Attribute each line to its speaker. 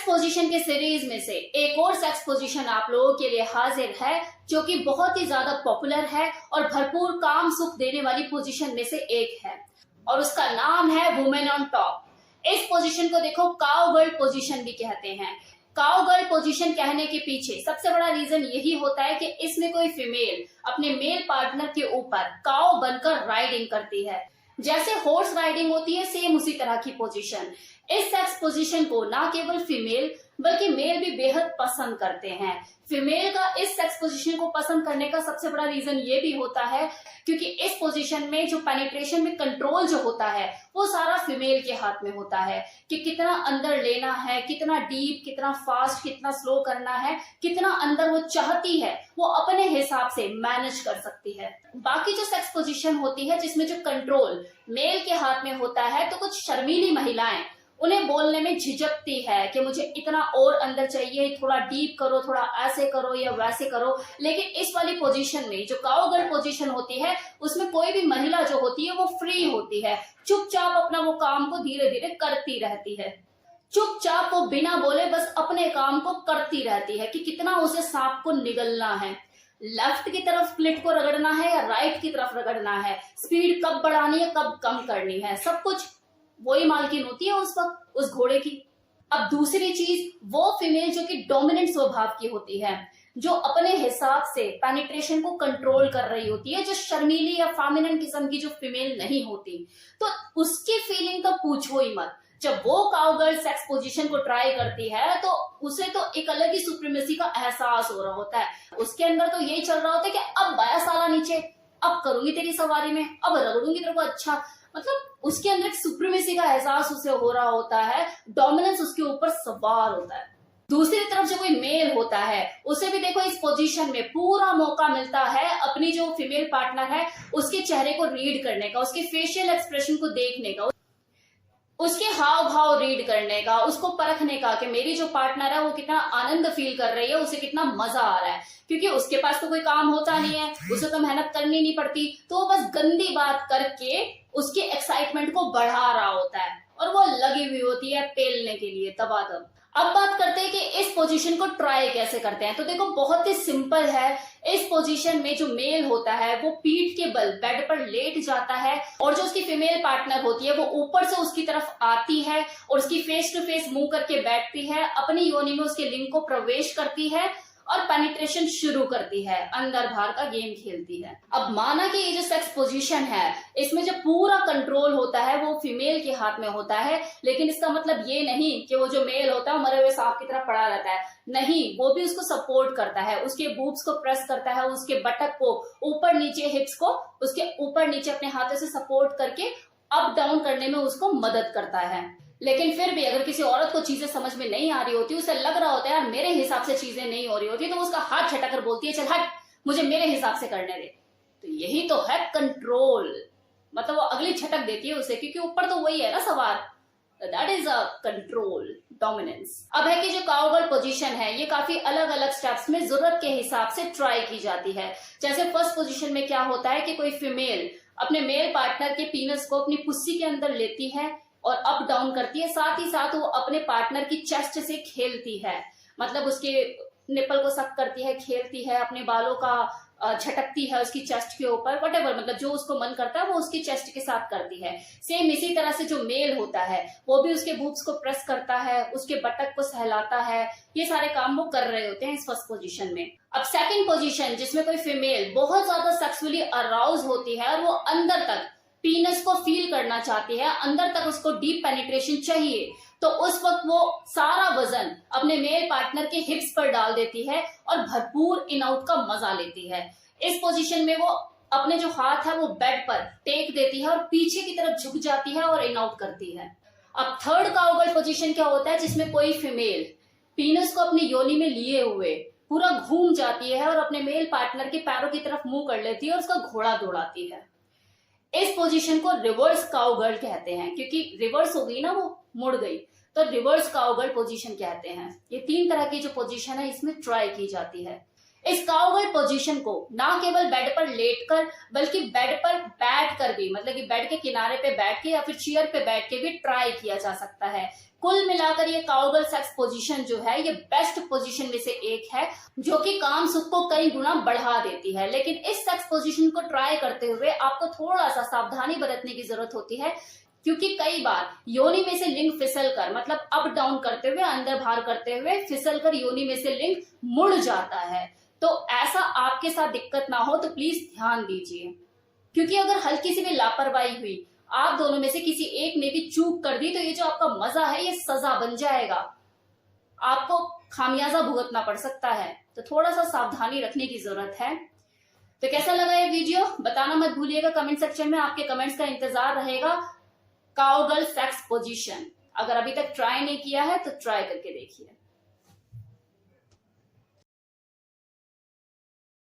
Speaker 1: Sex position के series में से एक और सेक्स पोजीशन आप लोगों के लिए हाजिर है जो कि बहुत ही ज्यादा पॉपुलर है और भरपूर काम सुख देने वाली पोजीशन में से एक है और उसका नाम है वुमेन ऑन टॉप। इस पोजीशन को देखो काउ गर्ल पोजीशन भी कहते हैं। काउ गर्ल पोजीशन कहने के पीछे सबसे बड़ा रीजन यही होता है कि इसमें कोई फीमेल अपने मेल पार्टनर के ऊपर काउ बनकर राइडिंग करती है। जैसे हॉर्स राइडिंग होती है सेम उसी तरह की पोजीशन। इस सेक्स पोजीशन को ना केवल फीमेल बल्कि मेल भी बेहद पसंद करते हैं। फीमेल का इस सेक्स पोजीशन को पसंद करने का सबसे बड़ा रीजन ये भी होता है क्योंकि इस पोजीशन में जो पेनिट्रेशन में कंट्रोल जो होता है वो सारा फीमेल के हाथ में होता है कि कितना अंदर लेना है, कितना डीप, कितना फास्ट, कितना स्लो करना है, कितना अंदर वो चाहती है वो अपने हिसाब से मैनेज कर सकती है। बाकी जो सेक्स पोजीशन होती है जिसमें जो कंट्रोल मेल के हाथ में होता है तो कुछ शर्मीली महिलाएं उन्हें बोलने में झिझकती है कि मुझे इतना और अंदर चाहिए, थोड़ा डीप करो, थोड़ा ऐसे करो या वैसे करो। लेकिन इस वाली पोजीशन में जो काउ गर्ल पोजीशन होती है उसमें कोई भी महिला जो होती है वो फ्री होती है, चुपचाप अपना वो काम को धीरे धीरे करती रहती है। चुपचाप वो बिना बोले बस अपने काम को करती रहती है कि कितना उसे सांप को निगलना है, लेफ्ट की तरफ क्लिट को रगड़ना है या राइट की तरफ रगड़ना है, स्पीड कब बढ़ानी है कब कम करनी है, सब कुछ वही मालकिन होती है उस वक्त उस घोड़े की। अब दूसरी चीज वो फीमेल जो कि डोमिनेंट स्वभाव की होती है, जो अपने हिसाब से पेनिट्रेशन को कंट्रोल कर रही होती है, जो शर्मीली या फेमिनिन किस्म की जो फीमेल नहीं होती, तो उसकी फीलिंग तो पूछो ही मत। जब वो काउ गर्ल सेक्स पोजीशन को ट्राई करती है तो उसे तो एक अलग ही सुप्रीमेसी का एहसास हो रहा होता है। उसके अंदर तो यही चल रहा होता है कि अब बाया साला नीचे, अब करूंगी तेरी सवारी में, अब रगड़ूंगी तेरे को, अच्छा मतलब उसके अंदर एक सुप्रीमेसी का एहसास उसे हो रहा होता है, डोमिनेंस उसके ऊपर सवार होता है। दूसरी तरफ जो कोई मेल होता है उसे भी देखो इस पोजीशन में पूरा मौका मिलता है अपनी जो फीमेल पार्टनर है उसके चेहरे को रीड करने का, उसके फेशियल एक्सप्रेशन को देखने का, उसके हाव भाव रीड करने का, उसको परखने का कि मेरी जो पार्टनर है वो कितना आनंद फील कर रही है, उसे कितना मजा आ रहा है। क्योंकि उसके पास तो कोई काम होता नहीं है, उसे तो मेहनत करनी नहीं पड़ती, तो वो बस गंदी बात करके उसके एक्साइटमेंट को बढ़ा रहा होता है और वो लगी हुई होती है पेलने के लिए दबादब। अब बात करते हैं कि इस पोजीशन को ट्राई कैसे करते हैं। तो देखो बहुत ही सिंपल है। इस पोजीशन में जो मेल होता है वो पीठ के बल बेड पर लेट जाता है और जो उसकी फीमेल पार्टनर होती है वो ऊपर से उसकी तरफ आती है और उसकी फेस टू फेस मुंह करके बैठती है, अपनी योनि में उसके लिंग को प्रवेश करती है और पेनिट्रेशन शुरू करती है, अंदर बाहर का गेम खेलती है। अब माना कि ये जो सेक्स पोजीशन है इसमें जो पूरा कंट्रोल होता है वो फीमेल के हाथ में होता है, लेकिन इसका मतलब ये नहीं कि वो जो मेल होता है मरे हुए सांप की तरह पड़ा रहता है। नहीं, वो भी उसको सपोर्ट करता है, उसके बूब्स को प्रेस करता है, उसके बटक को ऊपर नीचे, हिप्स को उसके ऊपर नीचे अपने हाथों से सपोर्ट करके अप डाउन करने में उसको मदद करता है। लेकिन फिर भी अगर किसी औरत को चीजें समझ में नहीं आ रही होती, उसे लग रहा होता है यार मेरे हिसाब से चीजें नहीं हो रही होती, तो उसका हाथ झटक बोलती है चल हट, मुझे मेरे हिसाब से करने दे। तो यही तो है कंट्रोल, मतलब वो अगली झटक देती है उसे, क्योंकि ऊपर तो वही है ना सवार। That is a control, dominance. अब है कि जो काउ गर्ल पोजीशन है ये काफी अलग अलग स्टेप्स में जरूरत के हिसाब से ट्राई की जाती है। जैसे फर्स्ट पोजीशन में क्या होता है कि कोई फीमेल अपने मेल पार्टनर के पीनस को अपनी पुस्सी के अंदर लेती है और अप डाउन करती है, साथ ही साथ वो अपने पार्टनर की चेस्ट से खेलती है, मतलब उसके निपल को सक करती है, खेलती है, अपने बालों का झटकती है उसकी चेस्ट के ऊपर, व्हाटएवर, मतलब जो उसको मन करता है वो उसकी चेस्ट के साथ करती है। सेम इसी तरह से जो मेल होता है वो भी उसके बूब्स को प्रेस करता है, उसके बटक को सहलाता है, ये सारे काम वो कर रहे होते हैं इस फर्स्ट पोजीशन में। अब सेकंड पोजीशन जिसमें कोई फीमेल बहुत ज्यादा सेक्सुअली अराउज होती है और वो अंदर तक पीनस को फील करना चाहती है, अंदर तक उसको डीप पेनिट्रेशन चाहिए, तो उस वक्त वो सारा वजन अपने मेल पार्टनर के हिप्स पर डाल देती है और भरपूर इन आउट का मजा लेती है। इस पोजीशन में वो अपने जो हाथ है वो बेड पर टेक देती है और पीछे की तरफ झुक जाती है और इन आउट करती है। अब थर्ड काउ गर्ल पोजीशन क्या होता है जिसमें कोई फीमेल पीनस को अपनी योनि में लिए हुए पूरा घूम जाती है और अपने मेल पार्टनर के पैरों की तरफ मुंह कर लेती है और उसका घोड़ा दौड़ाती है। इस पोजीशन को रिवर्स काउ गर्ल कहते हैं, क्योंकि रिवर्स हो गई ना, वो मुड़ गई, तो रिवर्स काउ गर्ल पोजीशन कहते हैं। ये तीन तरह की जो पोजीशन है इसमें ट्राई की जाती है। इस काउगर्ल पोजीशन को ना केवल बेड पर लेटकर बल्कि बेड पर बैठकर भी, मतलब कि बेड के किनारे पे बैठ के या फिर चेयर पे बैठ के भी ट्राई किया जा सकता है। कुल मिलाकर ये काउगर्ल सेक्स पोजीशन जो है ये बेस्ट पोजीशन में से एक है, जो कि काम सुख को कई गुना बढ़ा देती है। लेकिन इस सेक्स पोजीशन को ट्राई करते हुए आपको थोड़ा सा सावधानी बरतने की जरूरत होती है, क्योंकि कई बार योनि में से लिंग फिसल कर, मतलब अप डाउन करते हुए, अंदर बाहर करते हुए फिसल कर योनि में से लिंग मुड़ जाता है। तो ऐसा आपके साथ दिक्कत ना हो तो प्लीज ध्यान दीजिए, क्योंकि अगर हल्की सी भी लापरवाही हुई, आप दोनों में से किसी एक ने भी चूक कर दी, तो ये जो आपका मजा है ये सजा बन जाएगा, आपको खामियाजा भुगतना पड़ सकता है। तो थोड़ा सा सावधानी रखने की जरूरत है। तो कैसा लगा ये वीडियो बताना मत भूलिएगा कमेंट सेक्शन में, आपके कमेंट्स का इंतजार रहेगा। काउगर्ल सेक्स पोजीशन अगर अभी तक ट्राई नहीं किया है तो ट्राई करके देखिए।